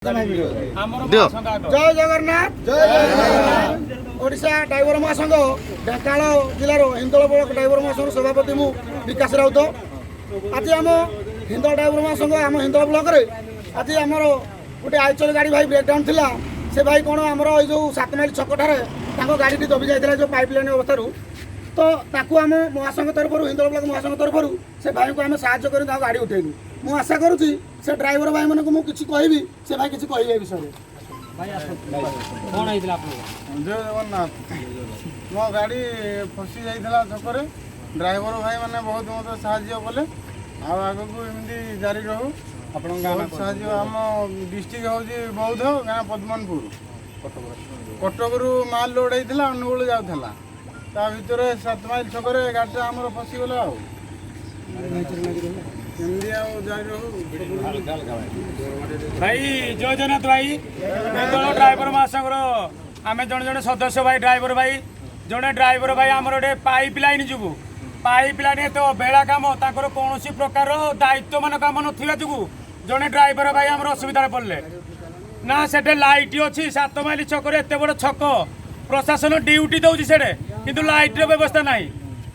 जय जगन्नाथ जय जगन्नाथ ओडिशा ड्राइवर महासंघ ढेंकानाल जिलार हिंदोल ब्लॉक ड्राइवर महासंघ सभापति मु विकास राउत आज आम हिंदोल ड्राइवर महासंघ आम हिंदोल ब्लॉक रे आज आमर गोटे आइचल गाड़ी भाई ब्रेकडाउन थिला से भाई कौन आमर जो 7 माइल छकठारे गाड़ी दबी जाता जो पाइपलाइन अवस्था तो ताकू आम महासंघ तरफ हिंदोल ब्लॉक महासंघ तरफ से भाई को आम साहय कर गाड़ी उठेलु मु आशा करुँच से ड्राइवर भाई मानक मुझे कहबी से भाई किसी कहे विषय जय जगन्नाथ मो गाड़ी फसी जाइला छकरे ड्राइवर भाई मैंने बहुत मत साहाय्य कले आगे को एमती जारी रहू आप साहाय्य आम डिस्ट्रिक्ट हूँ बौद्ध गाँ पद्मनपुर कटक माल लोड होता अनुगुल जाऊला ता भर 7 माइल छकरे गाड़ी आमर फसीगला भाई जय जगन्नाथ भाई ड्राइवर महासंघ आम जड़े जड़े सदस्य भाई ड्राइवर भाई जड़े ड्राइवर भाई आमर गोटे पाइप लाइन जो पाइप लाइन एत अवहेला कम तर कौन प्रकार दायित्व मान कम ना जो जड़े ड्राइवर भाई आम असुविधा पड़े ना से लाइट अच्छी 7 माइल छक एत बड़ छक प्रशासन ड्यूटी दौर से किंतु लाइटर व्यवस्था ना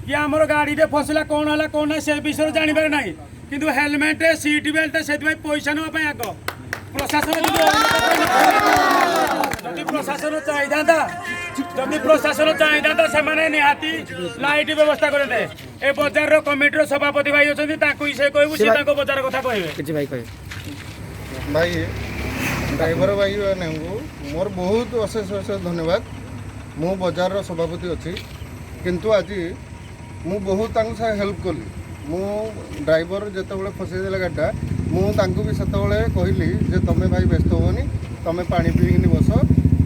कि आमर गाड़ी फसला कौन है कौन ना से विषय जानवर ना किंतु हेलमेट सीट बेल्ट से पैसा नापी आग प्रशासन जदि प्रशासन चाहिए जदि प्रशासन चाहिए से निहाती लाइट व्यवस्था करते ए बजार कमिटी सभापति भाई अच्छा से कहूँ सी बजार कथा कहे भाई ड्राइवर भाई मैंने मोर बहुत अशेष अशेष धन्यवाद मु बजार सभापति अच्छी किंतु आज मु बहुत हेल्प कली मु ड्राइवर जिते फसईदेला गाड़ीटा मुझे भी से कहली जे तुम्हें भाई व्यस्त होनी तुम्हें पानी पीकिनी बस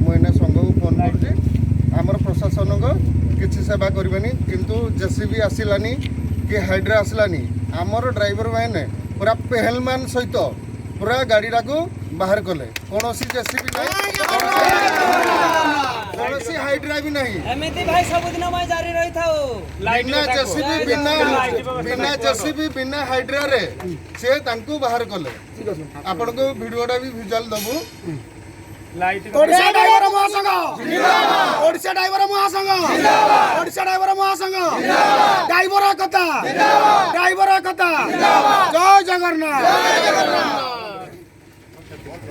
मुझे संघ को फोन कर प्रशासन को किसी सेवा करवानी किंतु जेसीबी आसलानी कि हाइड्रा आसलानी आमर ड्राइवर मैंने पूरा पेहलमान सहित पूरा गाड़ी को बाहर कले कौन जेसीबी ना कौन हाइड्रा भी नहीं एमती भाई सबुदिन जारी रही था बिना जेसीबी बिना जेसीबी बिना हाइड्रा रे से तांको बाहर कले आपण को वीडियोटा भी विजुअल दबु ओडिशा ड्राइवर महासंघ जिंदाबाद ओडिशा ड्राइवर महासंघ जिंदाबाद ओडिशा ड्राइवर महासंघ जिंदाबाद ड्राइवर कथा जिंदाबाद ड्राइवर कथा जिंदाबाद जय जगन्नाथ।